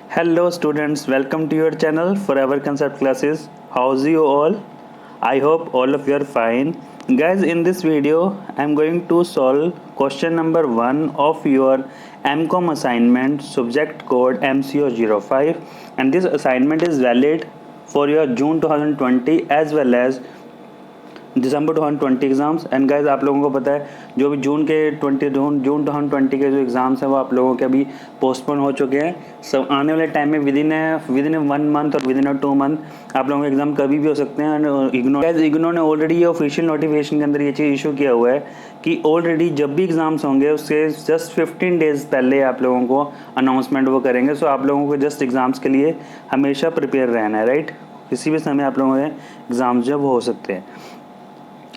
Hello students, welcome to your channel Forever Concept Classes. How's you all? I hope all of you are fine. Guys, in this video I am going to solve question number 1 of your MCOM assignment subject code MCO05, and this assignment is valid for your June 2020 as well as December 2020 exams. And guys आप लोगों को पता है जो भी जून 2020 के जो exams हैं वो आप लोगों के अभी पोस्टपोन हो चुके हैं. सब आने वाले टाइम में विद इन 1 मंथ और विद इन 2 मंथ आप लोगों के एग्ज़ाम कभी भी हो सकते हैं. एंड इग्नोर ने ऑलरेडी ये ऑफिशियल नोटिफिकेशन के अंदर ये चीज़ इशू किया हुआ है कि ऑलरेडी जब भी एग्ज़ाम्स होंगे उसके जस्ट 15 डेज़ पहले आप लोगों को अनाउंसमेंट वो करेंगे. सो आप लोगों को जस्ट एग्ज़ाम्स के लिए हमेशा प्रिपेयर रहना है, राइट. किसी भी समय आप लोगों के एग्ज़ाम्स जो हो सकते हैं.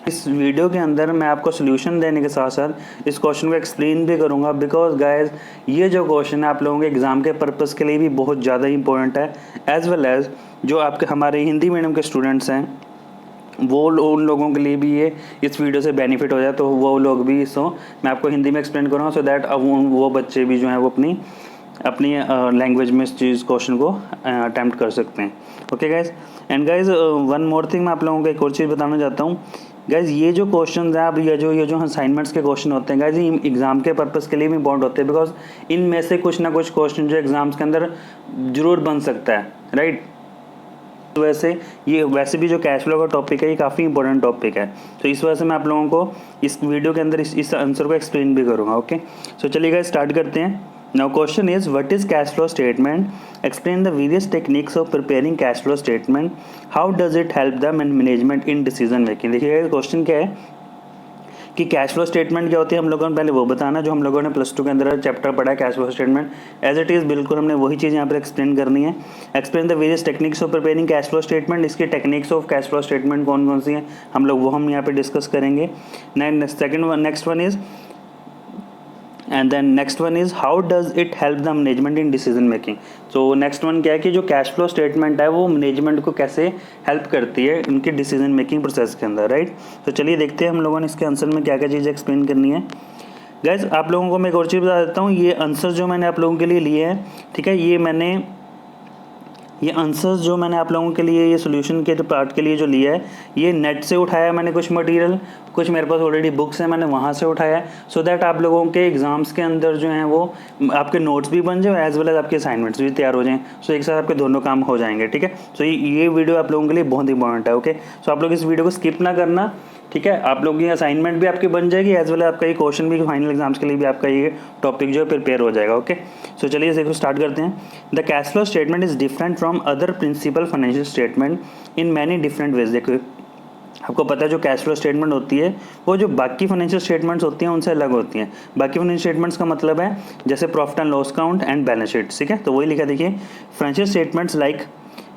इस वीडियो के अंदर मैं आपको सोल्यूशन देने के साथ साथ इस क्वेश्चन को एक्सप्लेन भी करूंगा, बिकॉज गाइस ये जो क्वेश्चन है आप लोगों के एग्ज़ाम के पर्पस के लिए भी बहुत ज़्यादा इंपॉर्टेंट है. एज वेल एज जो आपके हमारे हिंदी मीडियम के स्टूडेंट्स हैं वो उन लोगों के लिए भी ये इस वीडियो से बेनिफिट हो जाए, तो वो लोग भी मैं आपको हिंदी में एक्सप्लेन करूँगा सो दैट अब वो बच्चे भी जो हैं वो अपनी लैंग्वेज में इस चीज़ क्वेश्चन को अटैम्प्ट कर सकते हैं. Okay guys. And guys one more thing मैं आप लोगों को एक और चीज़ बताना चाहता हूँ. गाइज ये जो क्वेश्चन है आप ये जो असाइनमेंट्स के क्वेश्चन होते हैं गाइज ये एग्ज़ाम के पर्पस के लिए भी इम्पॉर्टेंट होते हैं, बिकॉज इनमें से कुछ ना कुछ क्वेश्चन जो एग्ज़ाम्स के अंदर ज़रूर बन सकता है, राइट. तो वैसे भी जो कैश फ्लो का टॉपिक है ये काफ़ी इंपॉर्टेंट टॉपिक है. तो इस वजह से मैं आप लोगों को इस वीडियो के अंदर इस आंसर को एक्सप्लेन भी करूँगा. ओके, सो चलिए गाइज स्टार्ट करते हैं. Now question is, what is cash flow statement? Explain the various techniques of preparing cash flow statement. How does it help them in management in decision making? देखिए question क्या है कि cash flow statement क्या होती है हम लोगों ने पहले वो बताना जो हम लोगों ने +2 के अंदर चैप्टर पढ़ा है cash flow statement. As it is बिल्कुल हमने वही चीज़ यहाँ पर एक्सप्लेन करनी है. Explain the various techniques of preparing cash flow statement. इसकी techniques of cash flow statement कौन कौन सी हैं हम यहाँ पे डिस्कस करेंगे. Next one is and then next one is how does it help the management in decision making. तो नेक्स्ट वन क्या है कि जो कैश फ्लो स्टेटमेंट है वो मैनेजमेंट को कैसे हेल्प करती है उनके डिसीजन मेकिंग प्रोसेस के अंदर, राइट. तो चलिए देखते हैं हम लोगों ने इसके आंसर में क्या क्या चीज़ एक्सप्लेन करनी है. गाइज आप लोगों को मैं एक और चीज़ बता देता हूँ. ये आंसर जो मैंने आप लोगों के लिए लिए हैं, ठीक है, ये आंसर्स जो मैंने आप लोगों के लिए ये सोल्यूशन के पार्ट के लिए जो लिया है ये नेट से उठाया मैंने. कुछ मटेरियल कुछ मेरे पास ऑलरेडी बुक्स हैं मैंने वहाँ से उठाया है, सो दैट आप लोगों के एग्ज़ाम्स के अंदर जो हैं वो आपके नोट्स भी बन जाए एज वेल एज आपके असाइनमेंट्स भी तैयार हो जाएँ. सो एक साथ आपके दोनों काम हो जाएंगे, ठीक है. सो ये वीडियो आप लोगों के लिए बहुत इंपॉर्टेंट है. ओके, सो आप लोग इस वीडियो को स्किप ना करना, ठीक है. आप लोगों की असाइनमेंट भी आपकी बन जाएगी एज वेल आपका ये क्वेश्चन भी फाइनल एग्जाम्स के लिए भी आपका ये टॉपिक जो है प्रिपेयर हो जाएगा. ओके, सो चलिए इसे स्टार्ट करते हैं. The cash flow statement is different from other principal financial statement in many different ways. देखो आपको पता है जो कैश फ्लो स्टेटमेंट होती है वो जो बाकी फाइनेंशियल स्टेटमेंट्स होती हैं उनसे अलग होती हैं. बाकी फाइनेंशियल स्टेटमेंट्स का मतलब है जैसे profit and loss account and balance sheet, ठीक है. तो वही लिखा देखिए, financial statements like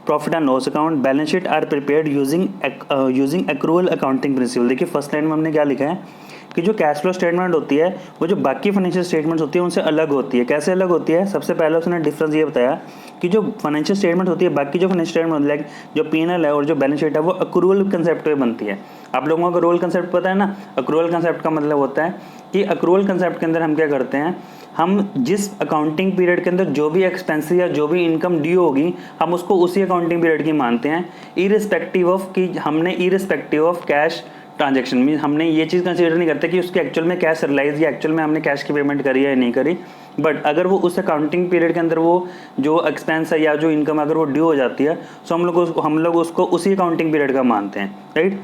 profit and loss account balance sheet are prepared using accrual accounting principal. देखिए फर्स्ट लाइन में हमने क्या लिखा है कि जो कैश फ्लो स्टेटमेंट होती है वो जो बाकी फाइनेंशियल स्टेटमेंट्स होती है उनसे अलग होती है. कैसे अलग होती है? सबसे पहले उसने डिफरेंस ये बताया कि जो फाइनेंशियल स्टेटमेंट होती है बाकी जो फाइनेंशियल स्टेटमेंट लाइक जो P&L है और जो बैलेंस शीट है वो अक्रूअल कंसेप्ट पे बनती है. आप लोगों को अक्रूअल कंसेप्ट पता है ना. अक्रूअल कंसेप्ट का मतलब होता है कि अक्रूअल कंसेप्ट के अंदर हम क्या करते हैं, हम जिस अकाउंटिंग पीरियड के अंदर जो भी एक्सपेंसेस या जो भी इनकम ड्यू होगी हम उसको उसी अकाउंटिंग पीरियड की मानते हैं, irrespective of cash transaction. Mean हमने ये चीज़ कंसीडर नहीं करते कि उसके एक्चुअल में कैश रिलाइज या एक्चुअल में हमने कैश की पेमेंट करी है या नहीं करी. बट अगर वो उस अकाउंटिंग पीरियड के अंदर वो जो एक्सपेंस है या जो इनकम अगर वो ड्यू हो जाती है तो हम लोग उसको उसी अकाउंटिंग पीरियड का मानते हैं, राइट.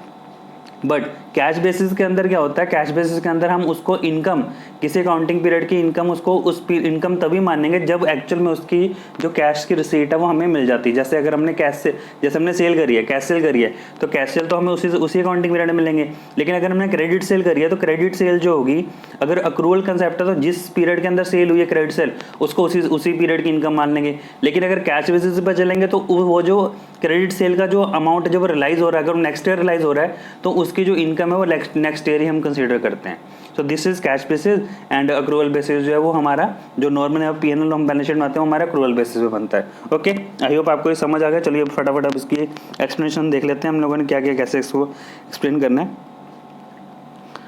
बट कैश बेसिस के अंदर क्या होता है, कैश बेसिस के अंदर हम उसको इनकम किसी अकाउंटिंग पीरियड की इनकम उसको उस इनकम तभी मानेंगे जब एक्चुअल में उसकी जो कैश की रिसीट है वो हमें मिल जाती है. जैसे अगर हमने जैसे हमने सेल करी है, कैश सेल करी है तो कैश सेल तो हमें उसी अकाउंटिंग पीरियड में मिलेंगे. लेकिन अगर हमने क्रेडिट सेल करी है तो क्रेडिट सेल जो होगी अगर अक्रूवल कंसेप्ट है तो जिस पीरियड के अंदर सेल हुई है क्रेडिट सेल उसको उसी पीरियड की इनकम मान लेंगे. लेकिन अगर कैश बेसिस पर चलेंगे तो वो जो क्रेडिट सेल का जो अमाउंट जब रिलाइज हो रहा है अगर नेक्स्ट ईयर रिलाइज हो रहा है तो उसकी जो इनकम है वो नेक्स्ट ईयर ही हम कंसीडर करते हैं. So this is cash basis and accrual basis जो है वो हमारा जो नॉर्मल P&L हम बैलेंस शीट में आते हैं वो हमारा अक्रूवल बेसिस पे बनता है. ओके, आई होप आपको ये समझ आ गया. चलिए फटाफट अब इसकी एक्सप्लेनेशन देख लेते हैं हम लोगों ने क्या क्या कैसे इसको एक्सप्लेन करना है.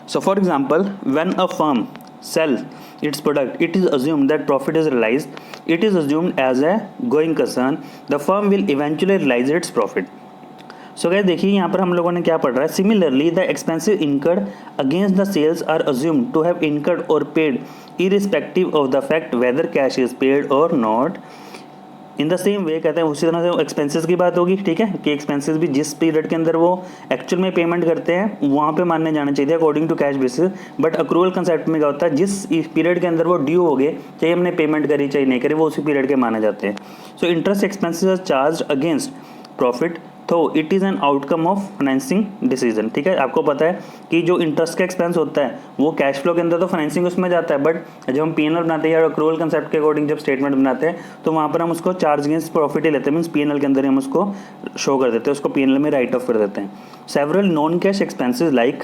So for example when a firm sell its product, it is assumed that profit is realized. It is assumed as a going concern. The firm will eventually realize its profit. So guys देखिए यहाँ पर हम लोगों ने क्या पढ़ रहा है. Similarly the expensive incurred against the sales are assumed to have incurred और paid irrespective of the fact whether cash is paid और not. In the same way कहते हैं उसी तरह से एक्सपेंसेस की बात होगी, ठीक है, कि एक्सपेंसेस भी जिस पीरियड के अंदर वो एक्चुअल में पेमेंट करते हैं वहाँ पे मानने जाना चाहिए according to cash basis. But accrual concept में क्या होता है, जिस पीरियड के अंदर वो ड्यू हो गए, चाहे हमने पेमेंट करी चाहे नहीं करी, वो उसी पीरियड के माने जाते हैं. So interest expenses are charge against profit, तो it is an outcome of financing decision. ठीक है, आपको पता है कि जो इंटरेस्ट का एक्सपेंस होता है वो कैश फ्लो के अंदर तो फाइनेंसिंग उसमें जाता है, बट जब हम पीएनएल बनाते हैं या अक्रूवल कंसेप्ट के अकॉर्डिंग जब स्टेटमेंट बनाते हैं तो वहाँ पर हम उसको चार्ज अगेंस्ट प्रॉफिट ही लेते हैं. मीन्स पीएनएल के अंदर हम उसको शो कर देते हैं, उसको पीएनएल में राइट ऑफ कर देते हैं. Several non cash expenses like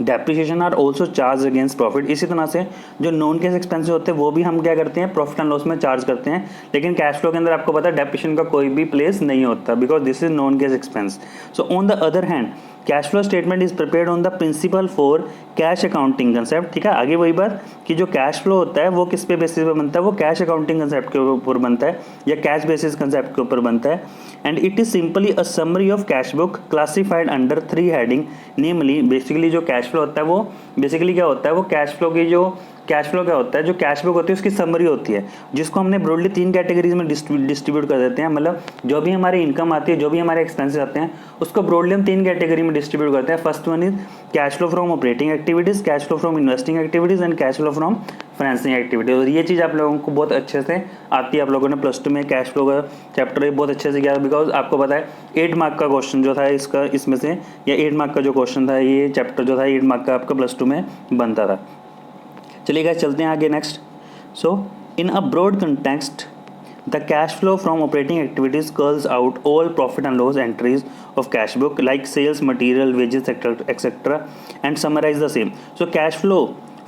depreciation are also charge against profit. इसी तरह से जो नॉन कैश एक्सपेंसेस होते हैं वो भी हम क्या करते हैं, प्रॉफिट एंड लॉस में चार्ज करते हैं. लेकिन कैश फ्लो के अंदर आपको पता है डेप्रिसिएशन का कोई भी प्लेस नहीं होता, because this is non cash expense. So on the other hand cash flow statement is prepared on the principle for cash accounting concept. ठीक है, आगे वही बात कि जो कैश फ्लो होता है वो किस पे बेसिस पे बनता है, वो कैश अकाउंटिंग कंसेप्ट के ऊपर बनता है या कैश बेसिस कंसेप्ट के ऊपर बनता है. And it is simply a summary of cash book classified under 3 heading. Namely basically जो कैश फ्लो होता है वो बेसिकली क्या होता है, वो कैश फ्लो की जो कैश फ्लो क्या होता है, जो कैश बुक होती है उसकी समरी होती है, जिसको हमने ब्रॉडली 3 कैटेगरीज में डिस्ट्रीब्यूट कर देते हैं. मतलब जो भी हमारी इनकम आती है, जो भी हमारे एक्सपेंसेस आते हैं, उसको ब्रॉडली हम 3 कैटेगरी में डिस्ट्रीब्यूट करते हैं. First one is cash flow from operating activities, cash flow from investing activities and cash flow from financing activities. और ये चीज़ आप लोगों को बहुत अच्छे से आती है. आप लोगों ने +2 में कैश फ्लो का चैप्टर ये बहुत अच्छे से किया, बिकॉज आपको पता है 8 मार्क का क्वेश्चन जो था इसका इसमें से, या 8 मार्क का जो क्वेश्चन था ये चैप्टर जो था 8 मार्क का आपका +2 में बनता था. चलिए गाइस चलते हैं आगे next. So in a broad context the cash flow from operating activities culls out all profit and loss entries of cash book like sales, material, wages, etc. and summarize the same. So cash flow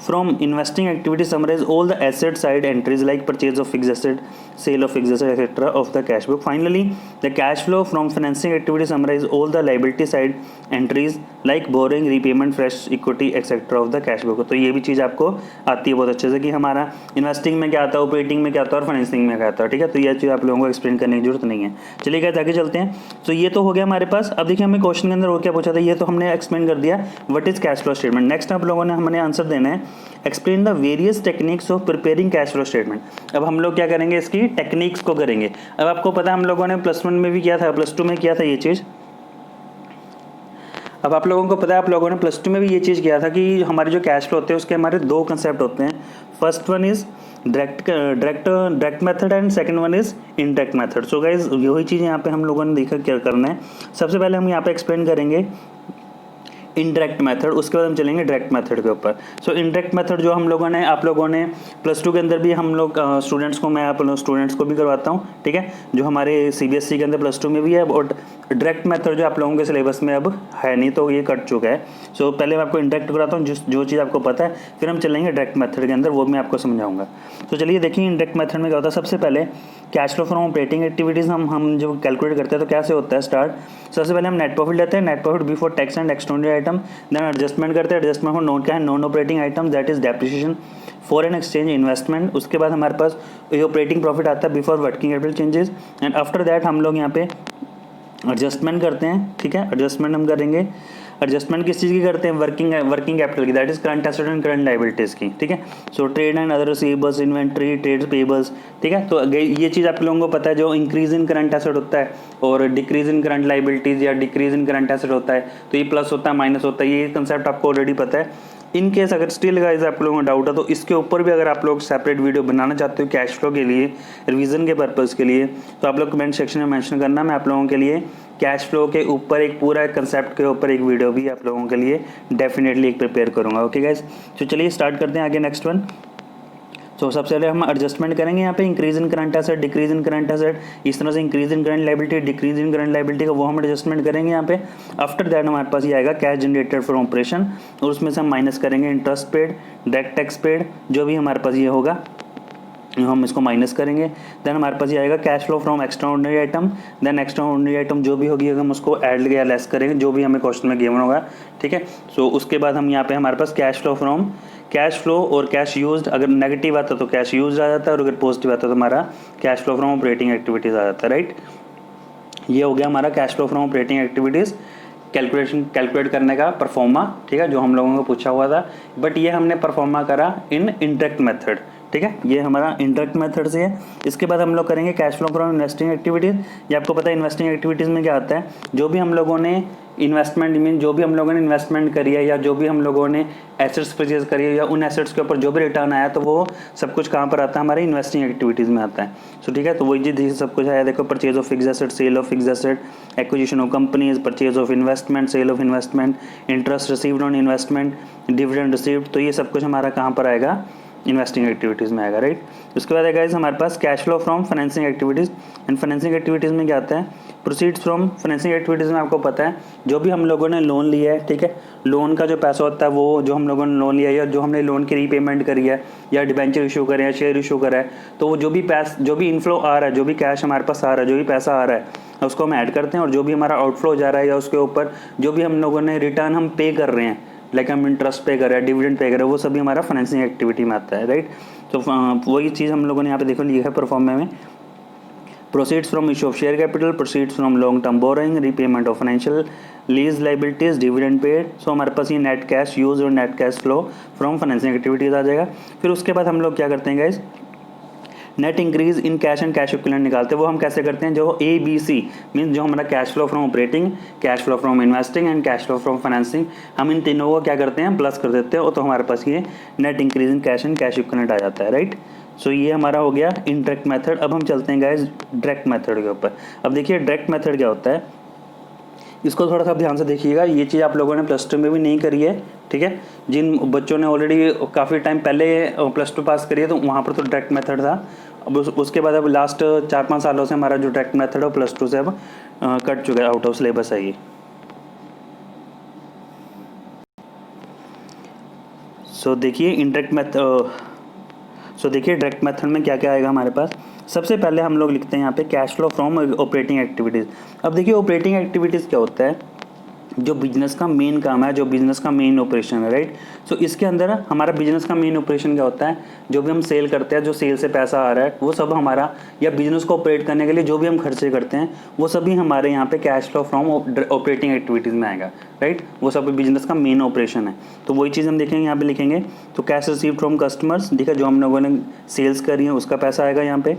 from investing activities summarize all the asset side entries like purchase of fixed asset, sale of fixed asset, etc. of the cash book. Finally, the cash flow from financing activities summarize all the liability side entries like borrowing, repayment, fresh equity, etc. of the cash book. तो ये भी चीज़ आपको आती है बहुत अच्छे से कि हमारा इन्वेस्टिंग में क्या आता है, ऑपरेटिंग में क्या आता है और फाइनेंसिंग में क्या आता है. ठीक है, तो ये चीज़ आप लोगों को एक्सप्लेन करने की जरूरत नहीं है. चलिए गाइस आगे चलते हैं. तो ये तो हो गया हमारे पास. अब देखिए हमें क्वेश्चन के अंदर वो क्या पूछा था, ये तो हमने एक्सप्लेन कर दिया what is cash flow statement. Next आप लोगों ने हमने आंसर देना है explain the various techniques of preparing cash flow statement. अब हम लोग क्या करेंगे, इसकी टेक्निक्स को करेंगे. अब आपको पता है हम लोगों ने +1 में भी किया था, +2 में किया था ये चीज़. अब आप लोगों को पता है आप लोगों ने +2 में भी ये चीज़ किया था कि हमारे जो कैश फ्लो होते हैं उसके हमारे 2 कंसेप्ट होते हैं. First one is direct method and second one is indirect method. So guys यही चीज़ यहाँ पे हम लोगों ने देखा क्या करना है. सबसे पहले हम यहाँ पे एक्सप्लेन करेंगे इनडायरेक्ट मेथड, उसके बाद हम चलेंगे डायरेक्ट मेथड के ऊपर. सो इनडायरेक्ट मेथड जो हम लोगों ने आप लोगों ने +2 के अंदर भी हम लोग स्टूडेंट्स को मैं आप स्टूडेंट्स को भी करवाता हूँ. ठीक है, जो हमारे CBSE के अंदर +2 में भी है. और डायरेक्ट मेथड जो आप लोगों के सिलेबस में अब है नहीं, तो ये कट चुका है. सो पहले मैं आपको इनडायरेक्ट कराता हूँ जो चीज़ आपको पता है, फिर हम चलेंगे डायरेक्ट मेथड के अंदर, वो मैं आपको समझाऊंगा. तो चलिए देखिए इनडायरेक्ट मेथड में क्या होता है. सबसे पहले cash flow from operating activities हम जो कैलकुलेट करते हैं तो कैसे होता है स्टार्ट. सबसे पहले हम नेट प्रॉफिट लेते हैं, net profit before tax and extraordinary item. Then adjustment करते हैं, एडजस्टमेंट फॉर नॉन क्या है, non operating item that is depreciation, foreign exchange, investment. उसके बाद हमारे पास ऑपरेटिंग प्रॉफिट आता है before working capital changes. And after that हम लोग यहाँ पे एडजस्टमेंट करते हैं. ठीक है, एडजस्टमेंट हम करेंगे. एडजस्टमेंट किस चीज़ की करते हैं, वर्किंग कैपिटल की, that is current asset and current liabilities की. ठीक है, so trade and other receivables, inventory, trade payables. ठीक है, तो ये चीज़ आप लोगों को पता है, जो इंक्रीज इन करंट एसेट होता है और डिक्रीज इन करंट लायबिलिटीज़ या डिक्रीज इन करंट एसेट होता है, तो ये प्लस होता है माइनस होता है. ये कंसेप्ट आपको ऑलरेडी पता है. इन केस अगर स्टिल गाइस आप लोगों को डाउट है तो इसके ऊपर भी अगर आप लोग सेपरेट वीडियो बनाना चाहते हो कैश फ्लो के लिए, रिवीजन के पर्पज़ के लिए, तो आप लोग कमेंट सेक्शन में मेंशन करना. मैं आप लोगों के लिए कैश फ्लो के ऊपर एक पूरा कंसेप्ट के ऊपर एक वीडियो भी आप लोगों के लिए डेफिनेटली एक प्रिपेयर करूँगा. ओके गाइस, तो चलिए स्टार्ट करते हैं आगे नेक्स्ट वन. तो सबसे पहले हम एडजस्टमेंट करेंगे यहाँ पे increase in current asset, decrease in current asset. इस तरह से increase in current liability, decrease in current liability का वो हम एडजस्टमेंट करेंगे यहाँ पे. आफ्टर दैट हमारे पास ये आएगा कैश जनरेटेड फ्रॉम ऑपरेशन, और उसमें से हम माइनस करेंगे interest paid, direct tax paid, जो भी हमारे पास ये होगा हम इसको माइनस करेंगे. देन हमारे पास ये आएगा cash flow from extraordinary item. Then extraordinary item जो भी होगी हम उसको ऐड या लेस करेंगे, जो भी हमें क्वेश्चन में गिवन होगा. ठीक है, सो उसके बाद हम यहाँ पे हमारे पास cash flow from cash flow और कैश यूज्ड, अगर नेगेटिव आता तो कैश यूज्ड आ जाता है, और अगर पॉजिटिव आता तो हमारा cash flow from operating activities आ जाता है, राइट। ये हो गया हमारा cash flow from operating activities calculate करने का परफॉर्मा, ठीक है, जो हम लोगों को पूछा हुआ था। बट ये हमने परफॉर्मा करा इन इंटरेक्ट मेथड, ठीक है, ये हमारा इंटरेक्ट मेथड से है। इसके बाद हम लोग करेंगे cash flow from investing activities. ये आपको पता है इन्वेस्टिंग एक्टिविटीज़ में क्या आता है, जो भी हम लोगों ने इन्वेस्टमेंट मीन जो भी हम लोगों ने इन्वेस्टमेंट करी है, या जो भी हम लोगों ने एसेट्स परचेज करी है, या उन एसेट्स के ऊपर जो भी रिटर्न आया, तो वो सब कुछ कहाँ पर आता है, हमारी इन्वेस्टिंग एक्टिविटीज़ में आता है। सो ठीक है, तो वही चीज़ सब कुछ आया। देखो, purchase of fix asset, sale of fix asset, acquisition of companies, purchase of investment, sale of investment, interest received on investment, dividend received, तो ये सब कुछ हमारा कहाँ पर आएगा, इन्वेस्टिंग एक्टिविटीज़ में आएगा, राइट। उसके बाद है गाइस हमारे पास cash flow from financing activities. And financing activities में क्या आता है, प्रोसीड्स फ्रॉम फाइनेंसिंग एक्टिविटीज़ में आपको पता है जो भी हम लोगों ने लोन लिया है, ठीक है, लोन का जो पैसा होता है वो जो हम लोगों ने लोन लिया है, या जो हमने लोन की रीपेमेंट करी है, या डिबेंचर इशू करे हैं, शेयर इशू करा है, तो वो जो भी इनफ्लो आ रहा है, जो भी कैश हमारे पास आ रहा है, जो भी पैसा आ रहा है, उसको हम ऐड करते हैं। और जो भी हमारा आउटफ्लो जा रहा है, या उसके ऊपर जो भी हम लोगों ने रिटर्न हम पे कर रहे हैं, लाइक हम इंटरेस्ट पे कर रहे हैं, डिविडेंड पे कर रहे हैं, वो सभी हमारा फाइनेंसिंग एक्टिविटी में आता है, राइट। तो वही चीज़ हम लोगों ने यहाँ पे देखो लिखा है परफॉर्मा में, proceeds from issue of share capital, proceeds from long term borrowing, repayment of financial lease liabilities, dividend paid. So हमारे पास ये नेट कैश यूज और net cash flow from financing activities आ जाएगा। फिर उसके बाद हम लोग क्या करते हैं guys, net increase in cash and cash equivalent निकालते हैं। वो हम कैसे करते हैं, जो ABC मीन जो हमारा cash flow from operating, cash flow from investing and cash flow from financing, हम इन तीनों को क्या करते हैं, प्लस कर देते हैं, और तो हमारे पास ये net increase in cash and cash equivalent आ जाता है, राइट। सो ये हमारा हो गया इनडायरेक्ट मेथड। अब हम चलते हैं गाइस डायरेक्ट मेथड के ऊपर। अब देखिए डायरेक्ट मेथड क्या होता है, इसको थोड़ा सा ध्यान से देखिएगा। ये चीज़ आप लोगों ने +2 में भी नहीं करी है, ठीक है। जिन बच्चों ने ऑलरेडी काफ़ी टाइम पहले +2 पास करी है, तो वहाँ पर तो डायरेक्ट मेथड था। अब उसके बाद अब लास्ट 4-5 सालों से हमारा जो डायरेक्ट मेथड है +2 से अब कट चुका है, आउट ऑफ सिलेबस है ये। सो देखिए डायरेक्ट मेथड में क्या क्या आएगा हमारे पास। सबसे पहले हम लोग लिखते हैं यहाँ पे cash flow from operating activities. अब देखिए ऑपरेटिंग एक्टिविटीज़ क्या होता है, जो बिजनेस का मेन काम है, जो बिजनेस का मेन ऑपरेशन है, राइट। सो इसके अंदर हमारा बिजनेस का मेन ऑपरेशन क्या होता है, जो भी हम सेल करते हैं, जो सेल से पैसा आ रहा है, वो सब हमारा, या बिजनेस को ऑपरेट करने के लिए जो भी हम खर्चे करते हैं, वो सभी हमारे यहाँ पे cash flow from operating activities में आएगा, राइट। वो सब बिजनेस का मेन ऑपरेशन है। तो वही चीज़ हम देखेंगे, यहाँ पे लिखेंगे तो कैश रिसीव फ्रॉम कस्टमर्स, देखा जो हम लोगों ने सेल्स करी है उसका पैसा आएगा यहाँ पे,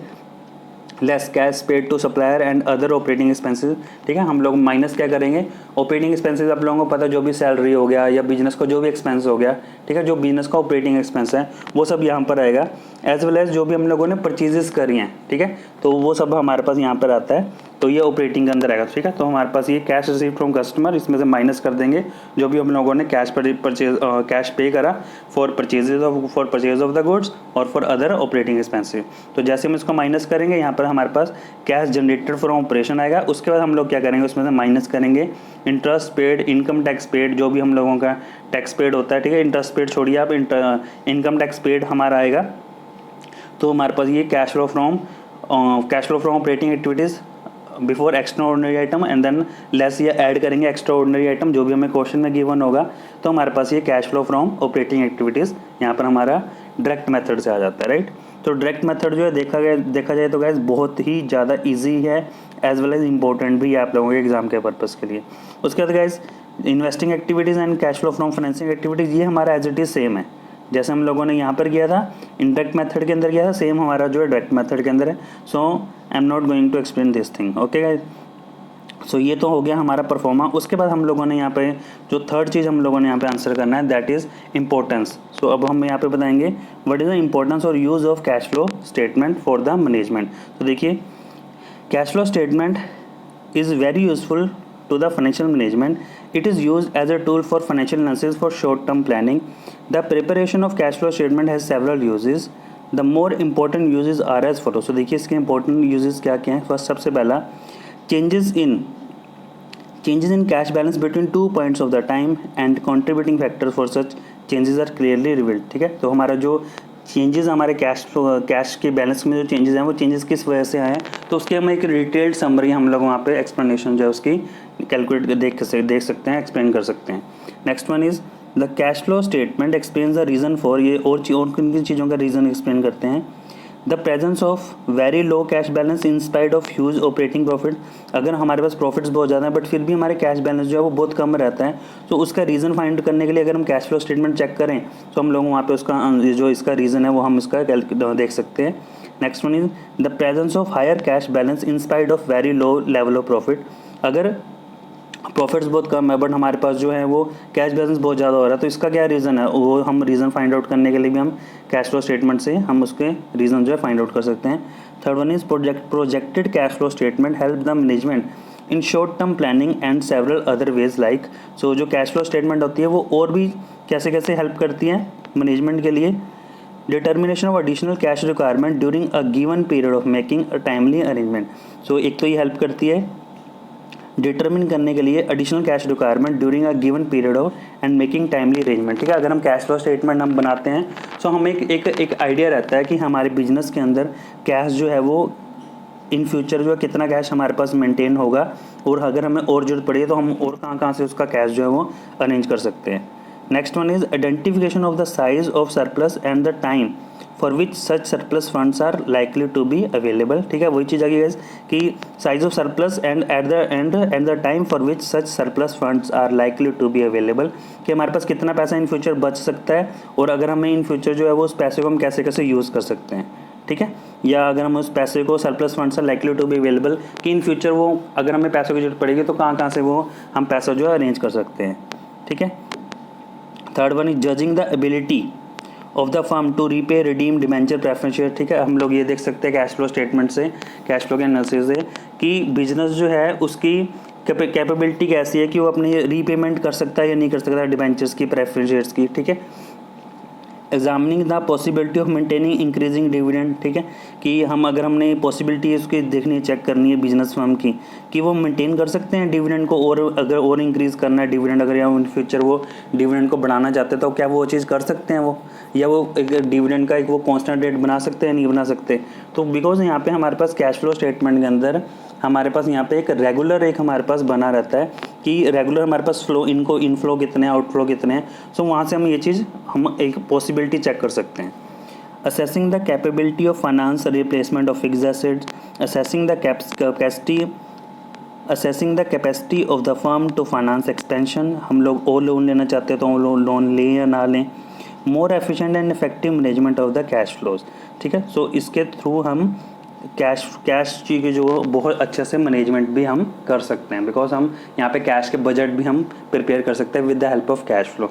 less cash paid to supplier and other operating expenses, ठीक है। हम लोग माइनस क्या करेंगे, ऑपरेटिंग एक्सपेंसेस आप लोगों को पता है, जो भी सैलरी हो गया या बिजनेस का जो भी एक्सपेंस हो गया, ठीक है, जो बिजनेस का ऑपरेटिंग एक्सपेंस है वो सब यहाँ पर आएगा, एज वेल एज जो भी हम लोगों ने परचेजेस करी हैं, ठीक है, तो वो सब हमारे पास यहाँ पर आता है, तो ये ऑपरेटिंग के अंदर आएगा, ठीक है। तो हमारे पास ये कैश रिसीव फ्रॉम कस्टमर, इसमें से माइनस कर देंगे जो भी हम लोगों ने कैश पे करा for purchase of the goods और फॉर अदर ऑपरेटिंग एक्सपेंसिव। तो जैसे हम इसको माइनस करेंगे, यहाँ पर हमारे पास कैश जनरेटेड फ्रॉम ऑपरेशन आएगा। उसके बाद हम लोग क्या करेंगे, उसमें से माइनस करेंगे interest paid, income tax paid, जो भी हम लोगों का टैक्स पेड होता है, ठीक है। इंटरेस्ट पेड छोड़िए आप, इनकम टैक्स पेड हमारा आएगा। तो हमारे पास ये cash flow from operating activities before extra ordinary item and than less, ये ऐड करेंगे एक्स्ट्रा ऑर्डिनरी आइटम जो भी हमें क्वेश्चन में गिवन होगा। तो हमारे पास ये cash flow from operating activities यहाँ पर हमारा डायरेक्ट मेथड से आ जाता है, राइट। तो डायरेक्ट मेथड जो है देखा जाए तो गाइस बहुत ही ज़्यादा ईजी है, एज वेल एज इंपॉर्टेंट भी है आप लोगों के एग्जाम के पर्पज़ के लिए। उसके बाद guys investing activities and cash flow from financing activities, ये हमारा एज इट इज़ सेम है, जैसे हम लोगों ने यहाँ पर किया था इनडायरेक्ट मेथड के अंदर किया था, सेम हमारा जो है डायरेक्ट मेथड के अंदर है। So I am not going to explain this thing, okay guys. So ये तो हो गया हमारा परफॉर्मा। उसके बाद हम लोगों ने यहाँ पे जो थर्ड चीज़ हम लोगों ने यहाँ पे आंसर करना है, दैट इज़ इंपॉर्टेंस। सो अब हम यहाँ पे बताएंगे व्हाट इज़ द इंपॉर्टेंस और use of cash flow statement for the management. तो देखिए cash flow statement is very useful to the financial management. It is used as a tool for financial analysis for short-term planning. The preparation of cash flow statement has several uses. The more important uses are as follows. So देखिए इसके important uses क्या क्या हैं। First सबसे पहला changes in cash balance between 2 points of the time and contributing factors for such changes are clearly revealed, ठीक है। तो हमारा जो चेंजेस हमारे कैश के बैलेंस में जो चेंजेस हैं वो चेंजेस किस वजह से आए हैं, तो उसके हम एक डिटेल्ड समरी हम लोग वहाँ पे एक्सप्लेनेशन जो है उसकी कैलकुलेट देख सकते हैं, एक्सप्लेन कर सकते हैं। Next one is the cash flow statement explain the reason for, ये और किन किन चीज़ों का रीज़न एक्सप्लेन करते हैं। The presence of very low cash balance in spite of huge operating profit, अगर हमारे पास प्रॉफिट्स बहुत ज़्यादा है बट फिर भी हमारे कैश बैलेंस जो है वो बहुत कम रहता है, तो उसका रीज़न फाइंड करने के लिए अगर हम कैश फ्लो स्टेटमेंट चेक करें तो हम लोग वहाँ पे उसका जो इसका रीज़न है वो हम इसका देख सकते हैं। Next one is the presence of higher cash balance in spite of very low level of profit, अगर प्रॉफिट्स बहुत कम है बट हमारे पास जो है वो कैश बैलेंस बहुत ज़्यादा हो रहा है, तो इसका क्या रीज़न है वो हम रीज़न फाइंड आउट करने के लिए भी हम कैश फ्लो स्टेटमेंट से हम उसके रीज़न जो है फाइंड आउट कर सकते हैं। Third one is projected cash flow statement help the management in short term planning and several other ways like, so जो कैश फ्लो स्टेटमेंट होती है वो और भी कैसे कैसे हेल्प करती है मैनेजमेंट के लिए। Determination of additional cash requirement during a given period of making a timely arrangement, so एक तो ये हेल्प करती है डिटरमिन करने के लिए additional cash requirement during a given period of and making timely arrangement, ठीक है। अगर हम कैश फ्लो स्टेटमेंट हम बनाते हैं तो हमें एक आइडिया रहता है कि हमारे बिजनेस के अंदर कैश जो है वो इन फ्यूचर जो है कितना कैश हमारे पास मेंटेन होगा, और अगर हमें और जरूरत पड़ी है तो हम और कहाँ से उसका कैश जो है वो अरेंज कर सकते हैं। Next one is identification of the size of surplus and the time for which such surplus funds are likely to be available, ठीक है। वही चीज़ आ गई गाइस कि size of surplus and at the time for which such surplus funds are likely to be available, कि हमारे पास कितना पैसा इन फ्यूचर बच सकता है और अगर हमें इन फ्यूचर जो है वो उस पैसे को हम कैसे कैसे यूज़ कर सकते हैं, ठीक है। या अगर हम उस पैसे को surplus funds are likely to be available कि इन फ्यूचर वो अगर हमें पैसों की जरूरत पड़ेगी तो कहाँ से वो हम पैसा जो है अरेंज कर सकते हैं, ठीक है। Third one is judging the ability of the firm to repay redeem debenture preference share, ठीक है। हम लोग ये देख सकते हैं कैश फ्लो स्टेटमेंट से, कैश फ्लो के एनालिसिस से कि बिजनेस जो है उसकी कैपेबिलिटी कैसी है कि वो अपनी रीपेमेंट कर सकता है या नहीं कर सकता डिबेंचर्स की, प्रेफरेंस शेयर्स की, ठीक है। Examining the possibility of maintaining increasing dividend, ठीक है, कि हम अगर हमने पॉसिबिलिटी उसकी देखनी है, चेक करनी है बिजनेस फर्म की कि वो मेंटेन कर सकते हैं डिविडेंड को, और अगर और इंक्रीज़ करना है डिविडेंड, अगर या इन फ्यूचर वो डिविडेंड को बढ़ाना चाहते हैं तो क्या वो चीज़ कर सकते हैं वो, या वो एक डिविडेंड का एक वो कांस्टेंट रेट बना सकते हैं नहीं बना सकते। तो बिकॉज यहाँ पे हमारे पास कैश फ्लो स्टेटमेंट के अंदर हमारे पास यहाँ पे एक रेगुलर एक हमारे पास बना रहता है कि रेगुलर हमारे पास फ्लो इनफ्लो कितने हैं, आउटफ्लो कितने हैं, सो वहाँ से हम ये चीज़ हम एक पॉसिबिलिटी चेक कर सकते हैं। Assessing the capability of finance replacement of fixed assets, assessing the capacity of the firm to finance expansion, हम लोग और लोन लेना चाहते हैं तो लोन लें या ना लें। More efficient and effective management of the cash flows, ठीक है। सो इसके थ्रू हम कैश की जो बहुत अच्छे से मैनेजमेंट भी हम कर सकते हैं, बिकॉज हम यहाँ पे कैश के बजट भी हम प्रिपेयर कर सकते हैं with the help of cash flow.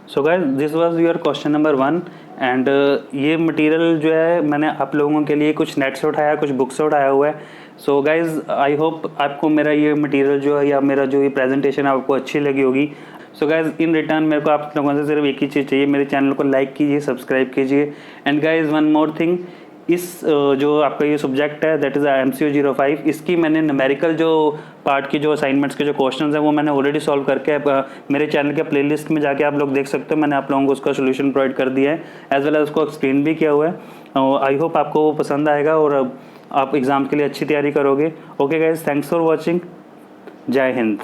So guys this was your question number 1 and ये मटेरियल जो है मैंने आप लोगों के लिए कुछ नेट से उठाया, कुछ बुक से उठाया हुआ है। सो गाइस आई होप आपको मेरा ये मटेरियल जो है या मेरा जो ये प्रेजेंटेशन है आपको अच्छी लगी होगी। सो गाइज इन रिटर्न मेरे को आप लोगों से सिर्फ एक ही चीज़ चाहिए, मेरे चैनल को लाइक कीजिए, सब्सक्राइब कीजिए। And guys one more thing, इस जो आपका ये सब्जेक्ट है दैट इज़ MCQ 05, इसकी मैंने न्यूमेरिकल जो पार्ट की जो असाइनमेंट्स के जो क्वेश्चंस हैं वो मैंने ऑलरेडी सॉल्व करके मेरे चैनल के प्लेलिस्ट में जाके आप लोग देख सकते हो। मैंने आप लोगों को उसका सोल्यूशन प्रोवाइड कर दिया है, एज वेल एज उसको एक्सप्लेन भी किया हुआ है। आई होप आपको वो पसंद आएगा और आप एग्ज़ाम के लिए अच्छी तैयारी करोगे। Okay guys, thanks for watching. जय हिंद।